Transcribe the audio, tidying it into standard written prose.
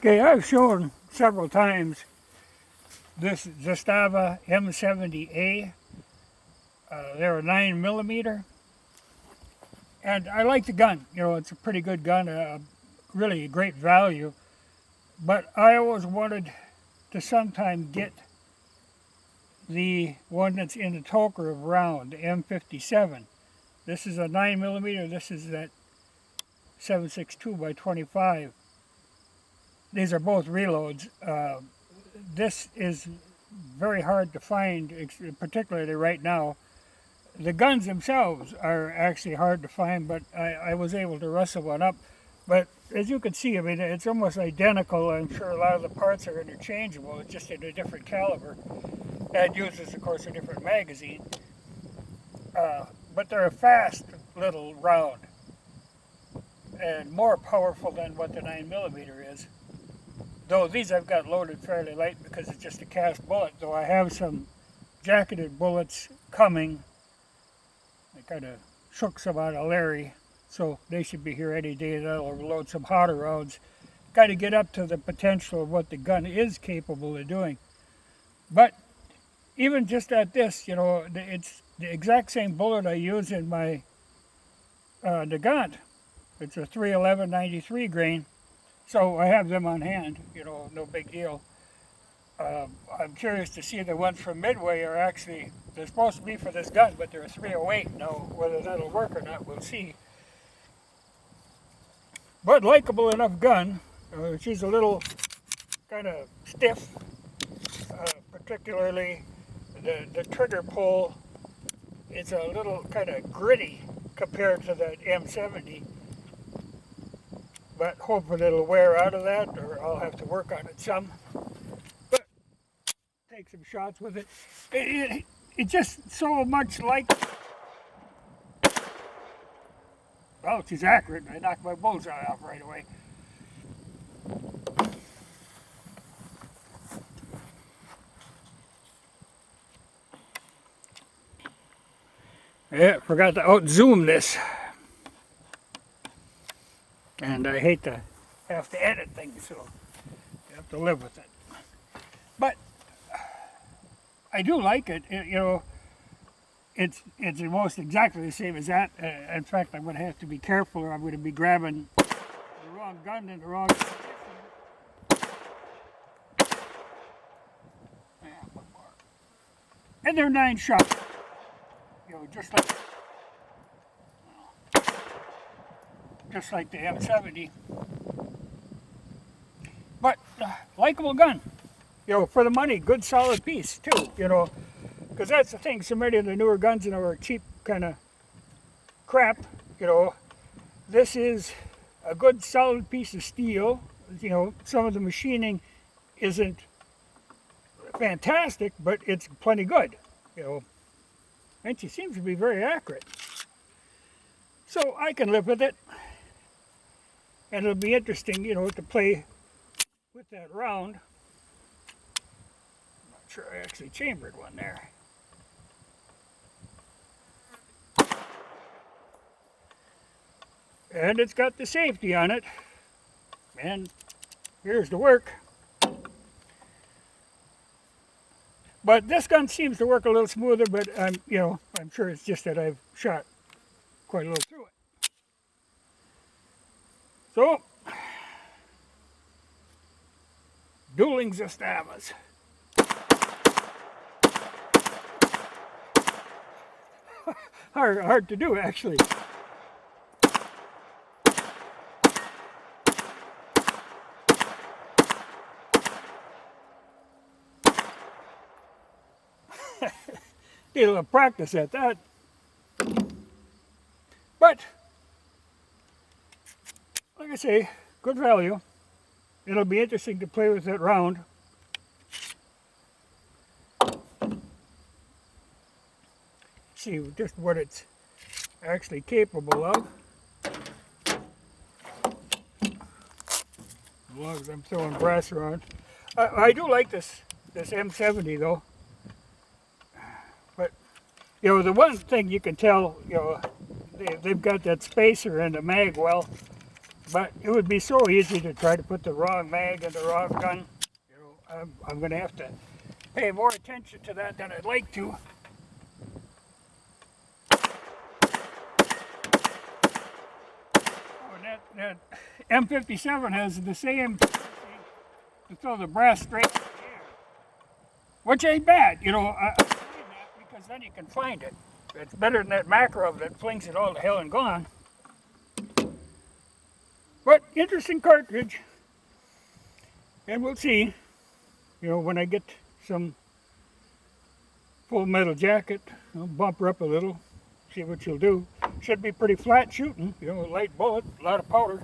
Okay, I've shown several times this Zastava M70A. They're a 9mm, and I like the gun. You know, it's a pretty good gun, really a great value. But I always wanted to sometime get the one that's in the Toker round, the M57. This is a 9mm. This is that 7.62 by 25. These are both reloads. This is very hard to find, particularly right now. The guns themselves are actually hard to find, but I was able to rustle one up. But as you can see, I mean, it's almost identical. I'm sure a lot of the parts are interchangeable, it's just in a different caliber. And uses, of course, a different magazine. But they're a fast little round and more powerful than what the 9mm is. Though these I've got loaded fairly light because it's just a cast bullet, though I have some jacketed bullets coming. I kind of shook some out of Larry, so they should be here any day. That'll load some hotter rounds. Got to get up to the potential of what the gun is capable of doing. But even just at this, you know, it's the exact same bullet I use in my Nagant. It's a 311 93 grain. So I have them on hand, you know, no big deal. I'm curious to see the ones from Midway are actually, they're supposed to be for this gun, but they're a 308. Now, whether that'll work or not, we'll see. But likable enough gun. She's a little kind of stiff, particularly the trigger pull. It's a little kind of gritty compared to that M70. But hopefully it'll wear out of that, or I'll have to work on it some. But take some shots with it. It just so much like. Well, she's accurate. I knocked my bullseye off right away. Yeah, forgot to out-zoom this. And I hate to have to edit things, so you have to live with it. But I do like it. You know, it's almost exactly the same as that. In fact, I'm going to have to be careful, or I'm going to be grabbing the wrong gun in the wrong position. Yeah, one more. And they're 9-shot. You know, just like the M70. But likable gun. You know, for the money, good solid piece too. You know, because that's the thing. So many of the newer guns, you know, are cheap kind of crap. You know, this is a good solid piece of steel. You know, some of the machining isn't fantastic, but it's plenty good. You know, and she seems to be very accurate. So I can live with it. And it'll be interesting, you know, to play with that round. I'm not sure I actually chambered one there. And it's got the safety on it. And here's the work. But this gun seems to work a little smoother, but I'm sure it's just that I've shot quite a little through it. So, dueling Zastavas. hard to do, actually. Need a little practice at that. But like I say, good value. It'll be interesting to play with that round. See just what it's actually capable of. As long as I'm throwing brass around. I do like this M70 though. But you know, the one thing you can tell, you know, they've got that spacer and the mag well. But it would be so easy to try to put the wrong mag in the wrong gun. You know, I'm going to have to pay more attention to that than I'd like to. Oh, and that M57 has the same tendency to throw the brass straight in the air, which ain't bad. You know, I find that because then you can find it. It's better than that Makarov that flings it all to hell and gone. But interesting cartridge. And we'll see, you know, when I get some full metal jacket, I'll bump her up a little, see what she'll do. Should be pretty flat shooting, you know, a light bullet, a lot of powder.